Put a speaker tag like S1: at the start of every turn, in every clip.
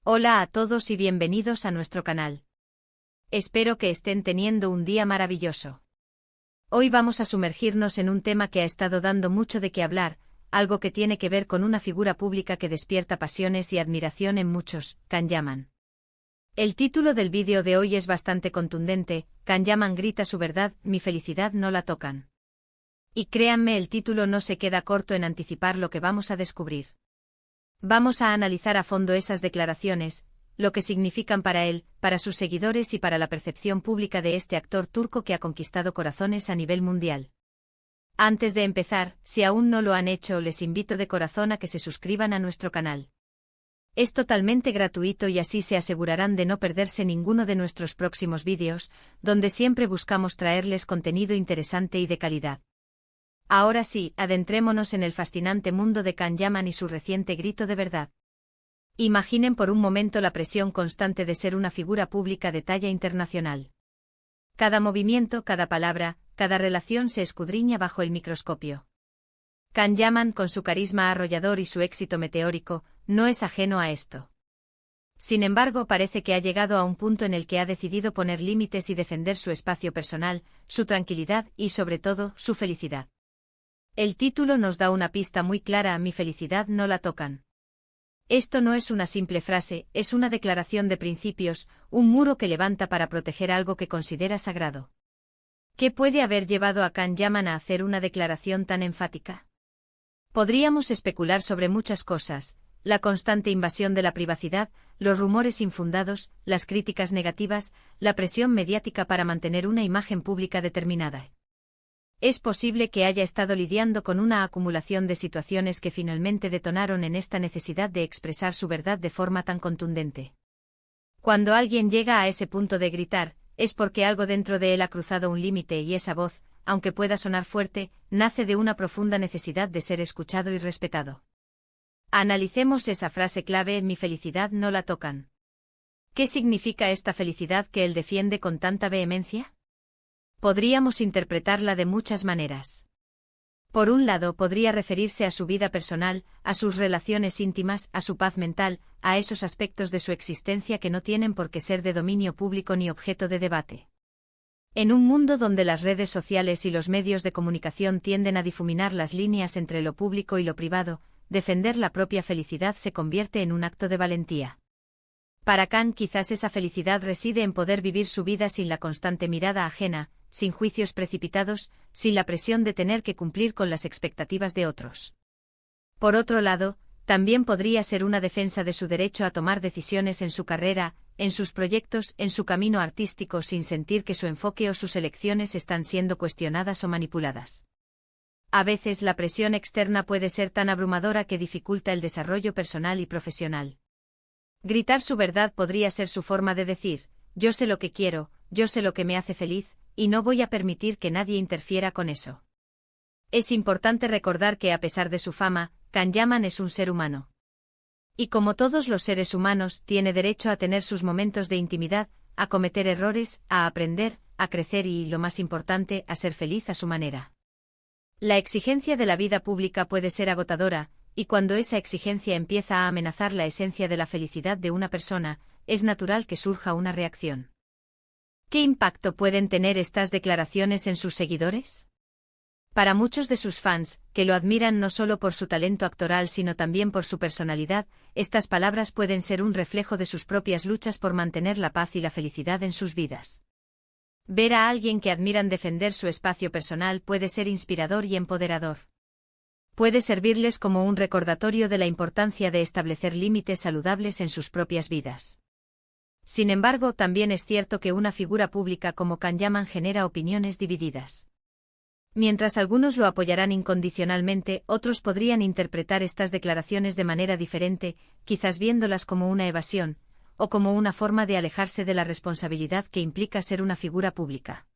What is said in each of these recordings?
S1: Hola a todos y bienvenidos a nuestro canal. Espero que estén teniendo un día maravilloso. Hoy vamos a sumergirnos en un tema que ha estado dando mucho de qué hablar, algo que tiene que ver con una figura pública que despierta pasiones y admiración en muchos, Can Yaman. El título del vídeo de hoy es bastante contundente: Can Yaman grita su verdad, mi felicidad no la tocan. Y créanme, el título no se queda corto en anticipar lo que vamos a descubrir. Vamos a analizar a fondo esas declaraciones, lo que significan para él, para sus seguidores y para la percepción pública de este actor turco que ha conquistado corazones a nivel mundial. Antes de empezar, si aún no lo han hecho, les invito de corazón a que se suscriban a nuestro canal. Es totalmente gratuito y así se asegurarán de no perderse ninguno de nuestros próximos vídeos, donde siempre buscamos traerles contenido interesante y de calidad. Ahora sí, adentrémonos en el fascinante mundo de Can Yaman y su reciente grito de verdad. Imaginen por un momento la presión constante de ser una figura pública de talla internacional. Cada movimiento, cada palabra, cada relación se escudriña bajo el microscopio. Can Yaman, con su carisma arrollador y su éxito meteórico, no es ajeno a esto. Sin embargo, parece que ha llegado a un punto en el que ha decidido poner límites y defender su espacio personal, su tranquilidad y, sobre todo, su felicidad. El título nos da una pista muy clara: mi felicidad no la tocan. Esto no es una simple frase, es una declaración de principios, un muro que levanta para proteger algo que considera sagrado. ¿Qué puede haber llevado a Can Yaman a hacer una declaración tan enfática? Podríamos especular sobre muchas cosas: la constante invasión de la privacidad, los rumores infundados, las críticas negativas, la presión mediática para mantener una imagen pública determinada. Es posible que haya estado lidiando con una acumulación de situaciones que finalmente detonaron en esta necesidad de expresar su verdad de forma tan contundente. Cuando alguien llega a ese punto de gritar, es porque algo dentro de él ha cruzado un límite y esa voz, aunque pueda sonar fuerte, nace de una profunda necesidad de ser escuchado y respetado. Analicemos esa frase clave: mi felicidad no la tocan. ¿Qué significa esta felicidad que él defiende con tanta vehemencia? Podríamos interpretarla de muchas maneras. Por un lado, podría referirse a su vida personal, a sus relaciones íntimas, a su paz mental, a esos aspectos de su existencia que no tienen por qué ser de dominio público ni objeto de debate. En un mundo donde las redes sociales y los medios de comunicación tienden a difuminar las líneas entre lo público y lo privado, defender la propia felicidad se convierte en un acto de valentía. Para Can, quizás esa felicidad reside en poder vivir su vida sin la constante mirada ajena, sin juicios precipitados, sin la presión de tener que cumplir con las expectativas de otros. Por otro lado, también podría ser una defensa de su derecho a tomar decisiones en su carrera, en sus proyectos, en su camino artístico, sin sentir que su enfoque o sus elecciones están siendo cuestionadas o manipuladas. A veces la presión externa puede ser tan abrumadora que dificulta el desarrollo personal y profesional. Gritar su verdad podría ser su forma de decir: yo sé lo que quiero, yo sé lo que me hace feliz, y no voy a permitir que nadie interfiera con eso. Es importante recordar que a pesar de su fama, Can Yaman es un ser humano. Y como todos los seres humanos, tiene derecho a tener sus momentos de intimidad, a cometer errores, a aprender, a crecer y, lo más importante, a ser feliz a su manera. La exigencia de la vida pública puede ser agotadora, y cuando esa exigencia empieza a amenazar la esencia de la felicidad de una persona, es natural que surja una reacción. ¿Qué impacto pueden tener estas declaraciones en sus seguidores? Para muchos de sus fans, que lo admiran no solo por su talento actoral sino también por su personalidad, estas palabras pueden ser un reflejo de sus propias luchas por mantener la paz y la felicidad en sus vidas. Ver a alguien que admiran defender su espacio personal puede ser inspirador y empoderador. Puede servirles como un recordatorio de la importancia de establecer límites saludables en sus propias vidas. Sin embargo, también es cierto que una figura pública como Can Yaman genera opiniones divididas. Mientras algunos lo apoyarán incondicionalmente, otros podrían interpretar estas declaraciones de manera diferente, quizás viéndolas como una evasión, o como una forma de alejarse de la responsabilidad que implica ser una figura pública.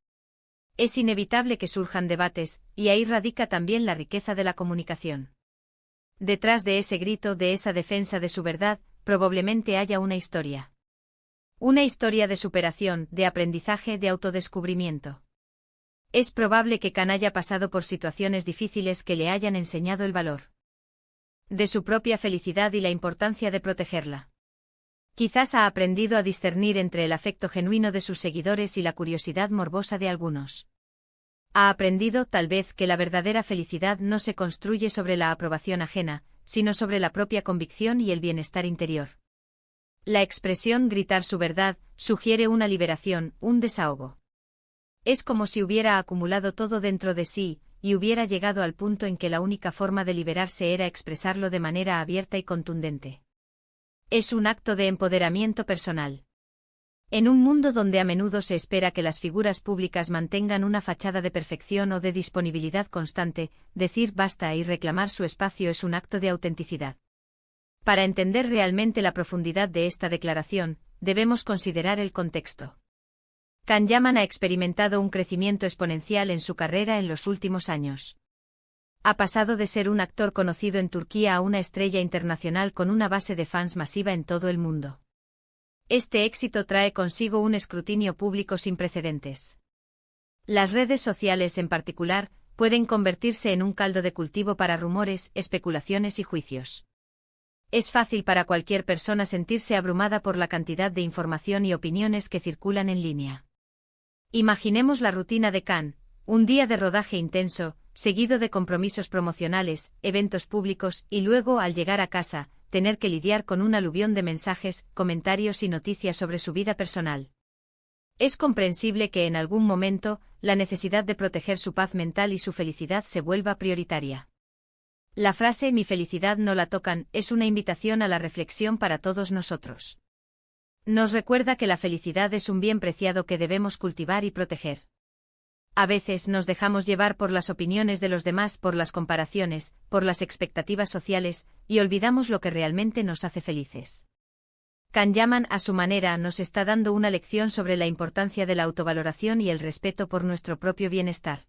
S1: Es inevitable que surjan debates, y ahí radica también la riqueza de la comunicación. Detrás de ese grito, de esa defensa de su verdad, probablemente haya una historia. Una historia de superación, de aprendizaje, de autodescubrimiento. Es probable que Can haya pasado por situaciones difíciles que le hayan enseñado el valor de su propia felicidad y la importancia de protegerla. Quizás ha aprendido a discernir entre el afecto genuino de sus seguidores y la curiosidad morbosa de algunos. Ha aprendido, tal vez, que la verdadera felicidad no se construye sobre la aprobación ajena, sino sobre la propia convicción y el bienestar interior. La expresión gritar su verdad sugiere una liberación, un desahogo. Es como si hubiera acumulado todo dentro de sí, y hubiera llegado al punto en que la única forma de liberarse era expresarlo de manera abierta y contundente. Es un acto de empoderamiento personal. En un mundo donde a menudo se espera que las figuras públicas mantengan una fachada de perfección o de disponibilidad constante, decir basta y reclamar su espacio es un acto de autenticidad. Para entender realmente la profundidad de esta declaración, debemos considerar el contexto. Can Yaman ha experimentado un crecimiento exponencial en su carrera en los últimos años. Ha pasado de ser un actor conocido en Turquía a una estrella internacional con una base de fans masiva en todo el mundo. Este éxito trae consigo un escrutinio público sin precedentes. Las redes sociales, en particular, pueden convertirse en un caldo de cultivo para rumores, especulaciones y juicios. Es fácil para cualquier persona sentirse abrumada por la cantidad de información y opiniones que circulan en línea. Imaginemos la rutina de Can, un día de rodaje intenso, seguido de compromisos promocionales, eventos públicos y luego, al llegar a casa, tener que lidiar con un aluvión de mensajes, comentarios y noticias sobre su vida personal. Es comprensible que en algún momento, la necesidad de proteger su paz mental y su felicidad se vuelva prioritaria. La frase "mi felicidad no la tocan" es una invitación a la reflexión para todos nosotros. Nos recuerda que la felicidad es un bien preciado que debemos cultivar y proteger. A veces nos dejamos llevar por las opiniones de los demás, por las comparaciones, por las expectativas sociales, y olvidamos lo que realmente nos hace felices. Can Yaman, a su manera, nos está dando una lección sobre la importancia de la autovaloración y el respeto por nuestro propio bienestar.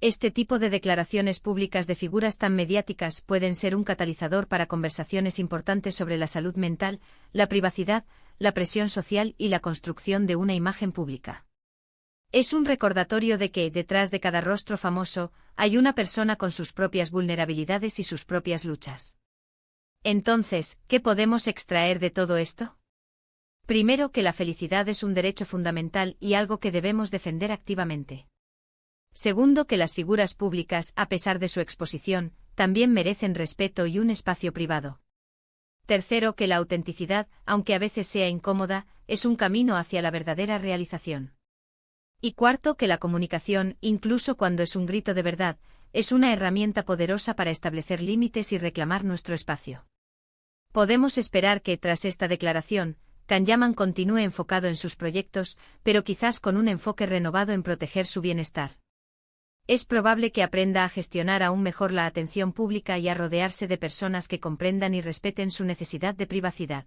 S1: Este tipo de declaraciones públicas de figuras tan mediáticas pueden ser un catalizador para conversaciones importantes sobre la salud mental, la privacidad, la presión social y la construcción de una imagen pública. Es un recordatorio de que, detrás de cada rostro famoso, hay una persona con sus propias vulnerabilidades y sus propias luchas. Entonces, ¿qué podemos extraer de todo esto? Primero, que la felicidad es un derecho fundamental y algo que debemos defender activamente. Segundo, que las figuras públicas, a pesar de su exposición, también merecen respeto y un espacio privado. Tercero, que la autenticidad, aunque a veces sea incómoda, es un camino hacia la verdadera realización. Y cuarto, que la comunicación, incluso cuando es un grito de verdad, es una herramienta poderosa para establecer límites y reclamar nuestro espacio. Podemos esperar que, tras esta declaración, Can Yaman continúe enfocado en sus proyectos, pero quizás con un enfoque renovado en proteger su bienestar. Es probable que aprenda a gestionar aún mejor la atención pública y a rodearse de personas que comprendan y respeten su necesidad de privacidad.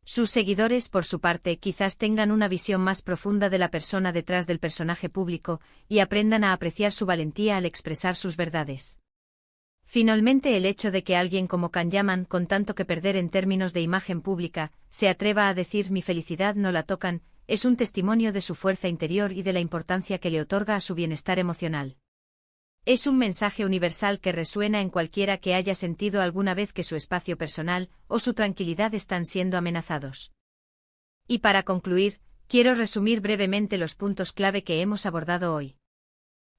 S1: Sus seguidores, por su parte, quizás tengan una visión más profunda de la persona detrás del personaje público y aprendan a apreciar su valentía al expresar sus verdades. Finalmente, el hecho de que alguien como Can Yaman, con tanto que perder en términos de imagen pública, se atreva a decir "mi felicidad no la tocan", es un testimonio de su fuerza interior y de la importancia que le otorga a su bienestar emocional. Es un mensaje universal que resuena en cualquiera que haya sentido alguna vez que su espacio personal o su tranquilidad están siendo amenazados. Y para concluir, quiero resumir brevemente los puntos clave que hemos abordado hoy.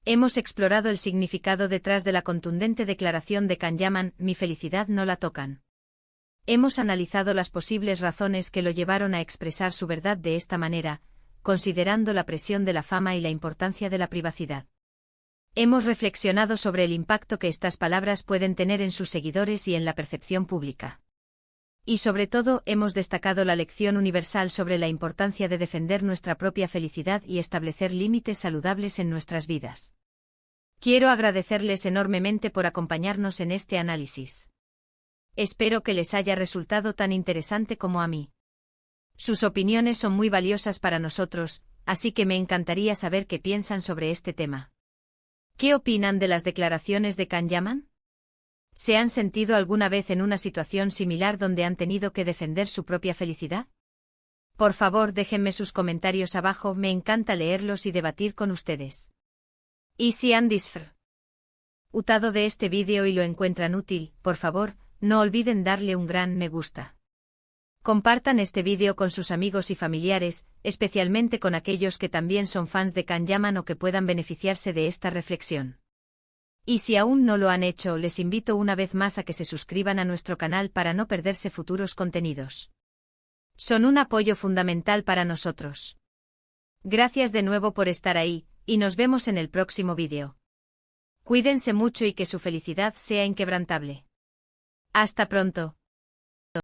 S1: Hemos explorado el significado detrás de la contundente declaración de Can Yaman, "mi felicidad no la tocan". Hemos analizado las posibles razones que lo llevaron a expresar su verdad de esta manera, considerando la presión de la fama y la importancia de la privacidad. Hemos reflexionado sobre el impacto que estas palabras pueden tener en sus seguidores y en la percepción pública. Y sobre todo, hemos destacado la lección universal sobre la importancia de defender nuestra propia felicidad y establecer límites saludables en nuestras vidas. Quiero agradecerles enormemente por acompañarnos en este análisis. Espero que les haya resultado tan interesante como a mí. Sus opiniones son muy valiosas para nosotros, así que me encantaría saber qué piensan sobre este tema. ¿Qué opinan de las declaraciones de Can Yaman? ¿Se han sentido alguna vez en una situación similar donde han tenido que defender su propia felicidad? Por favor, déjenme sus comentarios abajo, me encanta leerlos y debatir con ustedes. Y si han disfrutado de este vídeo y lo encuentran útil, por favor, no olviden darle un gran me gusta. Compartan este vídeo con sus amigos y familiares, especialmente con aquellos que también son fans de Can-Yaman o que puedan beneficiarse de esta reflexión. Y si aún no lo han hecho, les invito una vez más a que se suscriban a nuestro canal para no perderse futuros contenidos. Son un apoyo fundamental para nosotros. Gracias de nuevo por estar ahí, y nos vemos en el próximo vídeo. Cuídense mucho y que su felicidad sea inquebrantable. Hasta pronto.